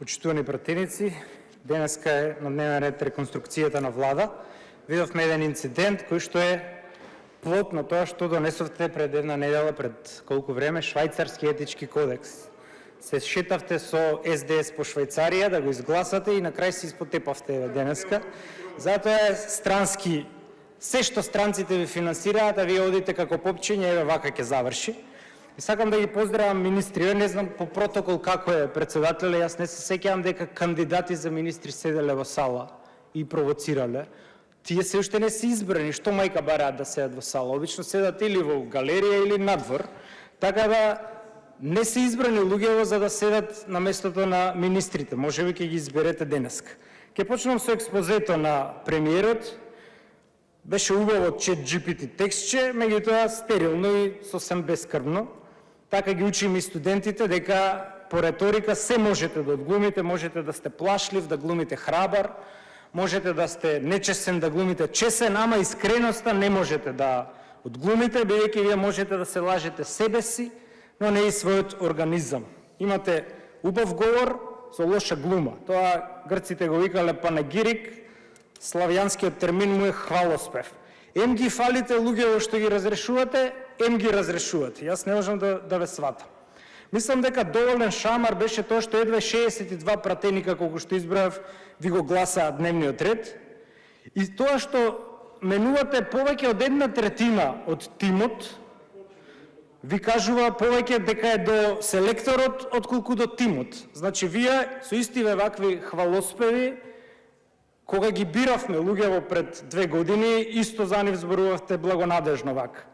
Почитувани пратеници, денеска е на дневен ред реконструкцијата на влада. Видовме еден инцидент кој што е плод на тоа што донесовте пред една недела, пред колку време, швајцарски етички кодекс. Се шетавте со СДС по Швајцарија да го изгласате и на крај се испотепавте денеска. Затоа е странски, се што странците ви финансираат, а вие одите како попчиња, еве вака ќе заврши. И сакам да ги поздравам министри, не знам по протокол како е председателе, јас не се сеќавам дека кандидати за министри седеле во сала и провоцирале. Тие се уште не се избрани, што мајка бараат да седат во сала? Обично седат или во галерија или надвор, така да не се избрани луѓево за да седат на местото на министрите. Можеби ќе ги изберете денеска. Ќе почнам со експозето на премиерот. Беше убаво ChatGPT текстче, меѓутоа стерилно и сосем бескрвно. Така ги учим и студентите дека по реторика се можете да одглумите, можете да сте плашлив, да глумите храбар, можете да сте нечесен, да глумите чесен, ама искреноста не можете да одглумите, бидејќи вие можете да се лажете себе си, но не и својот организам. Имате убав говор со лоша глума. Тоа грците го викале панегирик, славјанскиот термин му е хвалоспев. Ем ги фалите луѓето што ги разрешувате, ем ги разрешувате. Јас не можам да ве сватам. Мислам дека доволен шамар беше тоа што едва 62 пратеника, колку што избрав, ви го гласаат дневниот ред. И тоа што менувате повеќе од 1/3 од тимот, ви кажува повеќе дека е до селекторот, отколку до тимот. Значи, вие со истиве вакви хвалоспеви, кога ги биравме луѓево пред 2 години, исто за нив зборувавте благонадежно вака.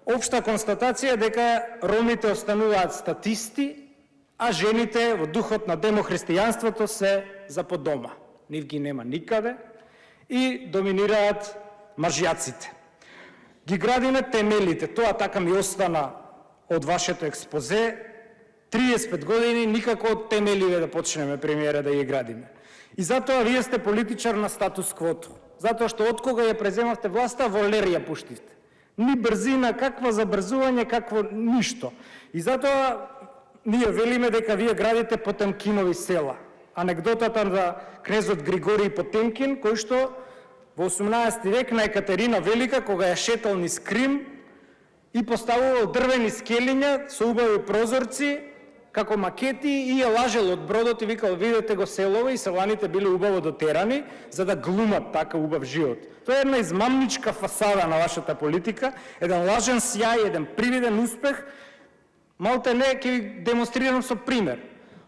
Општа констатација дека ромите остануваат статисти, а жените во духот на демохристијанството се за по дома. Нив ги нема никаде и доминираат мажјаците. Ги градиме темелите. Тоа така ми остана од вашето експозе. 35 години никако од темеливе да почнеме, премиера, да ги градиме. И затоа вие сте политичар на статус квото. Затоа што од кога ја преземавте власта, волерија пуштивте. Ни брзина, каква забрзување, какво ништо. И затоа ние велиме дека вие градите Потемкинови села. Анекдотата на кнезот Григорий Потемкин, кој што во 18 век на Екатерина Велика, кога ја шетал низ Крим и поставувал дрвени скелиња со убави прозорци, како макети, и ја лажел од бродот и викал: видете го селово, и селаните биле убаво дотерани за да глумат така убав живот. Тоа е една измамничка фасада на вашата политика, еден лажен сјај, еден привиден успех. Малте не ќе ви демонстрирам со пример.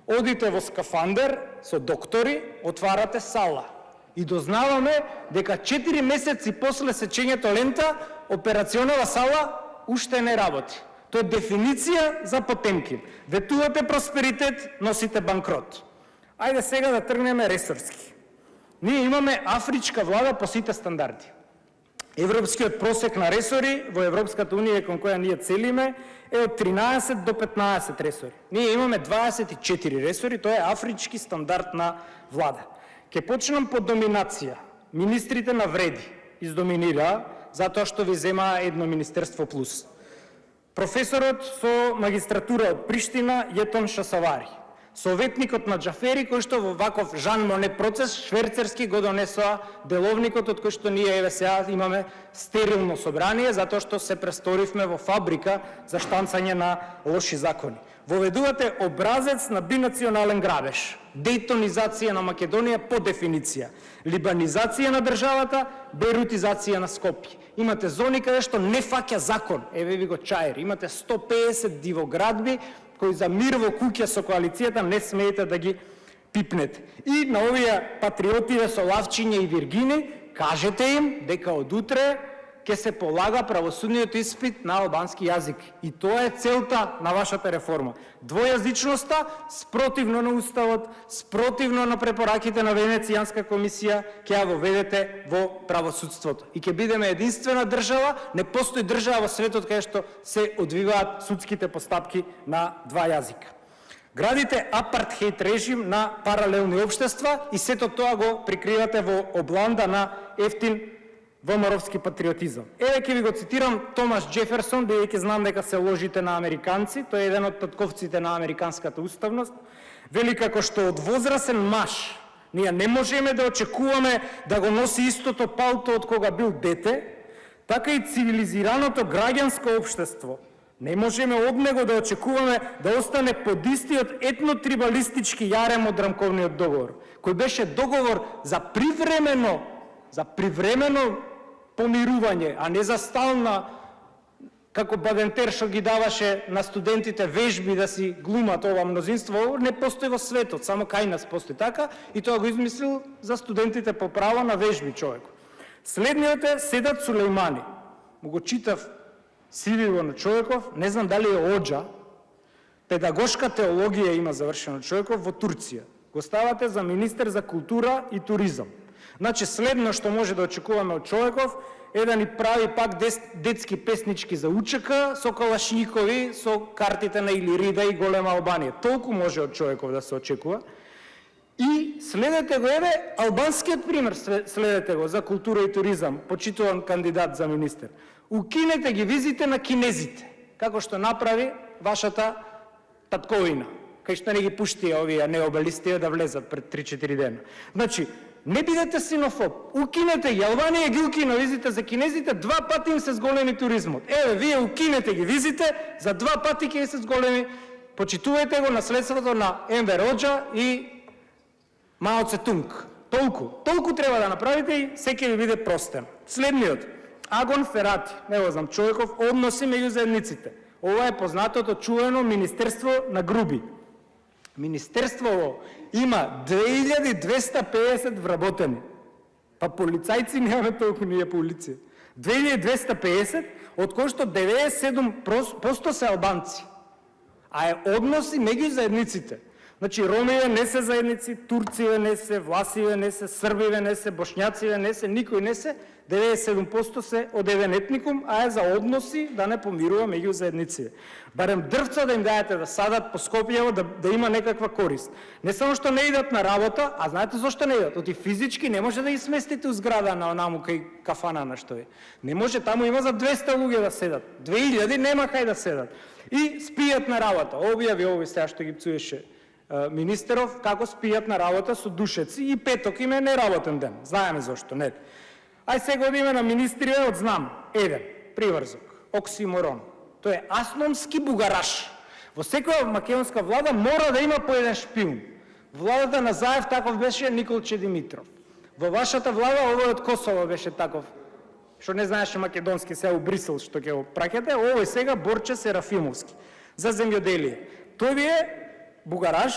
Одите во скафандер со доктори, отварате сала и дознаваме дека 4 месеци после сечењето лента операционова сала уште не работи. Тоа е дефиниција за Потемкин. Ветувате просперитет, носите банкрот. Ајде сега да тргнеме ресорски. Ние имаме афричка влада по сите стандарди. Европскиот просек на ресори во Европската унија кон која ние целиме е од 13 до 15 ресори. Ние имаме 24 ресори, тоа е афрички стандард на влада. Ке почнам по доминација. Министрите навреди издоминираа затоа што ви земаа едно министерство плюс. Професорот со магистратура од Приштина, Јетон Шасавари. Советникот на Џафери, кој што во ваков Жан Моне процес шверцерски го донесоа деловникот, од кој што ние еве сега имаме стерилно собрание, затоа што се престоривме во фабрика за штанцање на лоши закони. Воведувате образец на бинационален грабеж. Дейтонизација на Македонија по дефиниција. Либанизација на државата, бейрутизација на Скопје. Имате зони каде што не фаќа закон. Еве ви го Чаир. Имате 150 дивоградби кои за мир во куќа со коалицијата не смеете да ги пипнете. И на овие патриотиве со лавчиња и виргини, кажете им дека од утре ќе се полага правосудниот испит на албански јазик. И тоа е целта на вашата реформа. Двојазичноста, спротивно на Уставот, спротивно на препораките на Венецијанска комисија, ќе ја воведете во правосудството. И ќе бидеме единствена држава, не постои држава во светот каде што се одвиваат судските постапки на два јазика. Градите апартхейт режим на паралелни општества и сето тоа го прикривате во обланда на ефтин ВМРО-вски патриотизам. Еве ќе ви го цитирам Томас Џеферсон, бидејќи знам дека се ложите на американци, тој е еден од татковците на американската уставност. Вели како што од возрасен маж ние не можеме да очекуваме да го носи истото палто од кога бил дете, така и цивилизираното граѓанско општество не можеме од него да очекуваме да остане под истиот етнотрибалистички јарем од рамковниот договор, кој беше договор за привремено помирување, а не за стална, како Бадентер што ги даваше на студентите вежби да си глумат ова мнозинство, не постои во светот, само кај нас постои така, и тоа го измислил за студентите по право на вежби човек. Следниот е Седат Сулејмани. Му го читав CV-во на човеков, не знам дали е оџа, педагошка теологија има завршено човеков во Турција. Го ставате за министер за култура и туризам. Значи, следно што може да очекуваме од човеков е да ни прави пак детски песнички за УЧК со калашникови, со картите на Илирида и Голема Албанија. Толку може од човеков да се очекува. И следете го, еве, албанскиот пример, следете го за култура и туризам, почитуван кандидат за министер. Укинете ги визите на кинезите, како што направи вашата татковина, кај што не ги пушти овие необелисти да влезат пред 3-4 дена. Значи, не бидете синофоб, укинете ги, Албанија ги укина визите за кинезите, 2 пати им се зголеми туризмот. Еве, вие укинете ги визите, за 2 пати ќе се зголеми, почитувајте го наследството на Енвер Оџа и Мао Цетунг. Толку треба да направите и секој ви биде простен. Следниот, Агон Ферати, не го знам човеков, односи меѓу заедниците. Ова е познатото чувено Министерство на груби. Министерството има 2250 вработени. Па полицајци немаме толку ние полиција. 2250, од кои што 97% се албанци. А е односи меѓу заедниците. Значи, ромиве не се заедници, турциве не се, власиве не се, србиве не се, бошњациве не се, никој не се, 97% се од еден етникум, а е за односи да не помирува меѓу заедници. Барем дрвца да им дајете да садат по Скопјево, да има некаква корист. Не само што не идат на работа, а знаете зошто не идат? Оти физички не може да ги сместите у зграда на онаму кај кафана на што е. Не може, таму има за 200 луѓе да седат. 2000 нема кај да седат. И спијат на работа. Објави овој сега што ги пцуеше министеров, како спијат на работа со душеци и петок им е неработен ден. Знаеме зошто, не. Ај сега одиме на министрија од знам. Еден, приврзок, оксиморон. Тој е асномски бугараш. Во секоја македонска влада мора да има по еден шпион. Владата на Заев таков беше Николче Димитров. Во вашата влада овој од Косово беше таков, што не знаеше македонски, сега у Брисел што ќе го праќате, овој сега Борче Серафимовски за земјоделие. Тој ви е бугараш,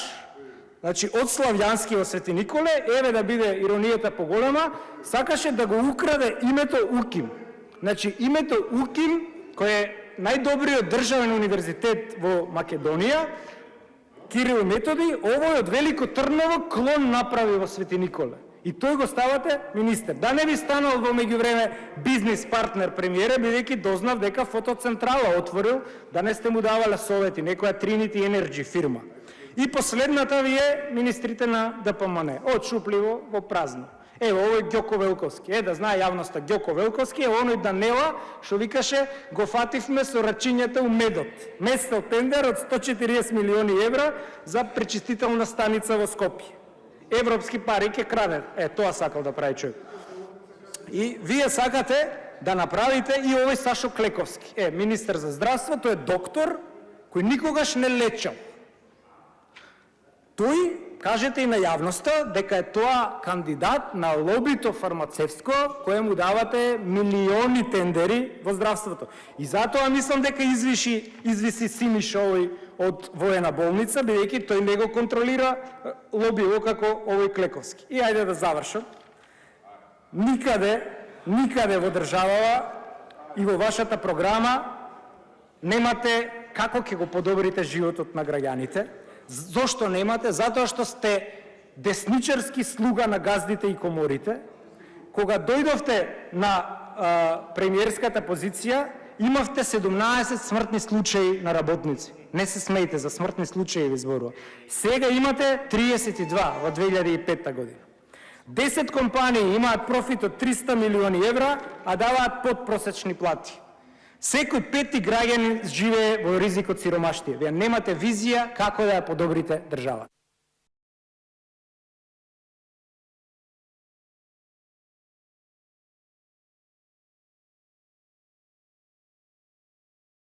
значи од славјански во Свети Николе, еве да биде иронијата поголема, сакаше да го украде името Уким. Значи името Уким, кој е најдобриот државен универзитет во Македонија, Кирил и Методи, овој од Велико Трново клон направи во Свети Николе. И тој го ставате министер. Да не би станал во меѓувреме бизнис партнер премиера, бидејќи дознав дека фотоцентрала отворил, да не сте му давале совети, некоја Trinity Energy фирма. И последната ви е министрите на ДПМН. Од шупливо во празно. Ево, овој Ѓоко Велковски. Да знае јавноста, Ѓоко Велковски е оној Данела, што викаше, го фативме со рачињата у медот. Местел тендер од 140 милиони евра за пречистителна станица во Скопје. Европски пари ке краде. Тоа сакал да прави човек. И вие сакате да направите и овој Сашо Клековски. Министер за здравство, тој е доктор, кој никогаш не лечал. Тој, кажете и на јавноста, дека е тоа кандидат на лобито фармацевско, кое му давате милиони тендери во здравството. И затоа мислам дека извиси Симиш овој од воена болница, бидејќи тој не го контролира лобиво како овој Клековски. И ајде да завршам. Никаде во државава и во вашата програма немате како ќе го подобрите животот на граѓаните. Зошто немате? Затоа што сте десничарски слуга на газдите и коморите. Кога дојдовте на премиерската позиција, имавте 17 смртни случаи на работници. Не се смејте, за смртни случаи ви зборува. Сега имате 32 во 2005 година. 10 компании имаат профит од 300 милиони евра, а даваат подпросечни плати. Секој пети граѓанин живее во ризик од сиромаштија. Вие немате визија како да ја подобрите државата.